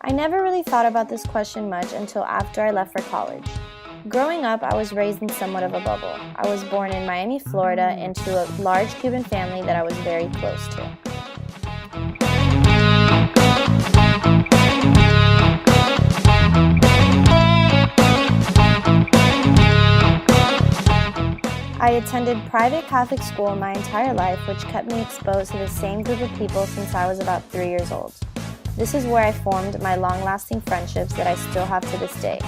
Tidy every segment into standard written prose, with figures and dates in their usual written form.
I never really thought about this question much until after I left for college. Growing up, I was raised in somewhat of a bubble. I was born in Miami, Florida, into a large Cuban family that I was very close to. I attended private Catholic school my entire life, which kept me exposed to the same group of people since I was about 3 years old. This is where I formed my long-lasting friendships that I still have to this day,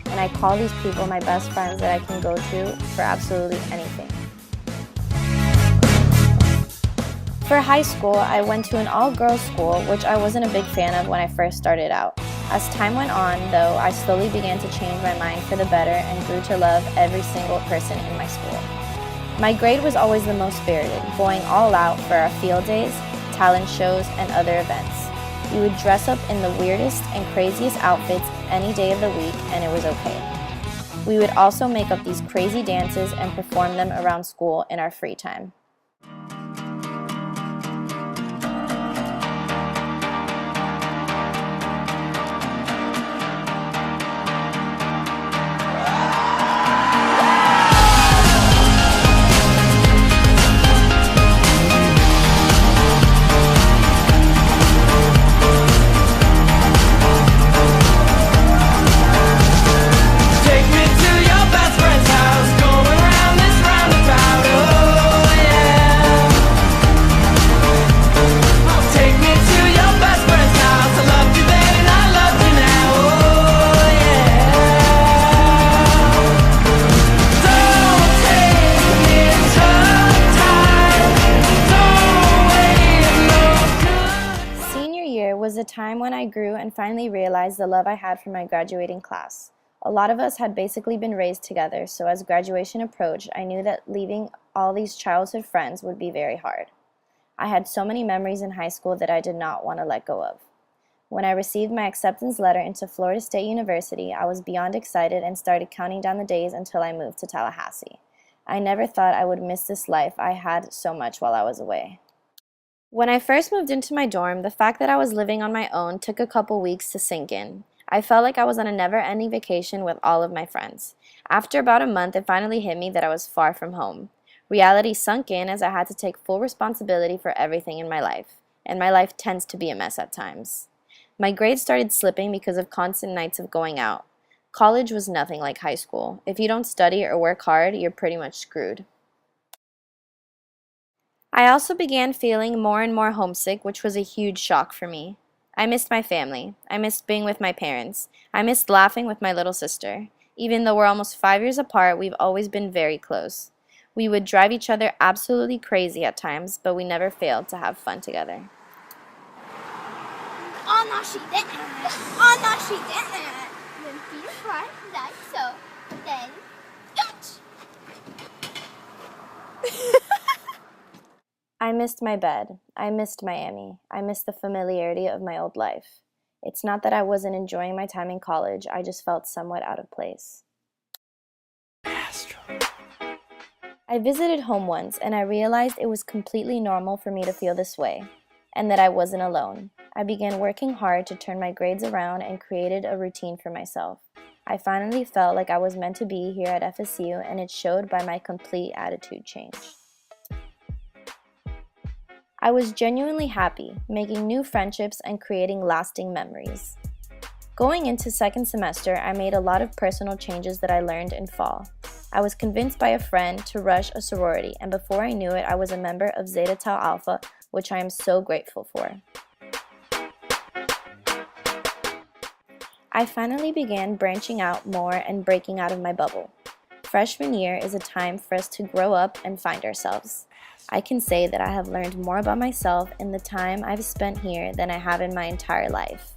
and I call these people my best friends that I can go to for absolutely anything. For high school, I went to an all-girls school, which I wasn't a big fan of when I first started out. As time went on, though, I slowly began to change my mind for the better and grew to love every single person in my school. My grade was always the most spirited, going all out for our field days, talent shows, and other events. We would dress up in the weirdest and craziest outfits any day of the week, and it was okay. We would also make up these crazy dances and perform them around school in our free time. Was a time when I grew and finally realized the love I had for my graduating class. A lot of us had basically been raised together, so as graduation approached, I knew that leaving all these childhood friends would be very hard. I had so many memories in high school that I did not want to let go of. When I received my acceptance letter into Florida State University, I was beyond excited and started counting down the days until I moved to Tallahassee. I never thought I would miss this life I had so much while I was away. When I first moved into my dorm, the fact that I was living on my own took a couple weeks to sink in. I felt like I was on a never-ending vacation with all of my friends. After about a month, it finally hit me that I was far from home. Reality sunk in as I had to take full responsibility for everything in my life, and my life tends to be a mess at times. My grades started slipping because of constant nights of going out. College was nothing like high school. If you don't study or work hard, you're pretty much screwed. I also began feeling more and more homesick, which was a huge shock for me. I missed my family. I missed being with my parents. I missed laughing with my little sister. Even though we're almost 5 years apart, we've always been very close. We would drive each other absolutely crazy at times, but we never failed to have fun together. Oh, no, she didn't. Oh, no, she didn't. Then feel right like so. Then, I missed my bed. I missed Miami. I missed the familiarity of my old life. It's not that I wasn't enjoying my time in college, I just felt somewhat out of place. I visited home once and I realized it was completely normal for me to feel this way, and that I wasn't alone. I began working hard to turn my grades around and created a routine for myself. I finally felt like I was meant to be here at FSU, and it showed by my complete attitude change. I was genuinely happy, making new friendships and creating lasting memories. Going into second semester, I made a lot of personal changes that I learned in fall. I was convinced by a friend to rush a sorority, and before I knew it, I was a member of Zeta Tau Alpha, which I am so grateful for. I finally began branching out more and breaking out of my bubble. Freshman year is a time for us to grow up and find ourselves. I can say that I have learned more about myself in the time I've spent here than I have in my entire life.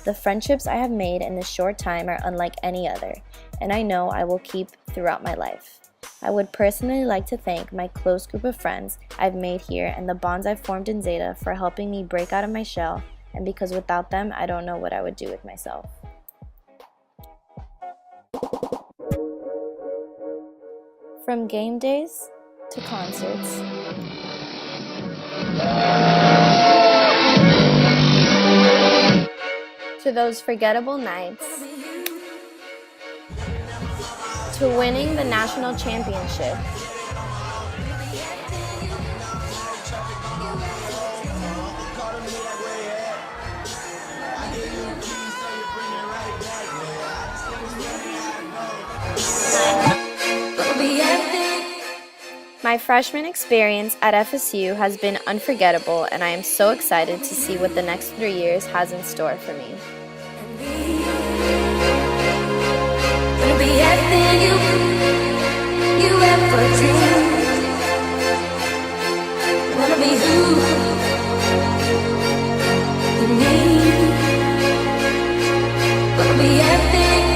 The friendships I have made in this short time are unlike any other, and I know I will keep throughout my life. I would personally like to thank my close group of friends I've made here and the bonds I've formed in Zeta for helping me break out of my shell, and because without them, I don't know what I would do with myself. From game days to concerts. to those forgettable nights, to winning the national championship, my freshman experience at FSU has been unforgettable, and I am so excited to see what the next 3 years has in store for me. Gonna be everything you ever dreamed. Wanna be who you need. Gonna be everything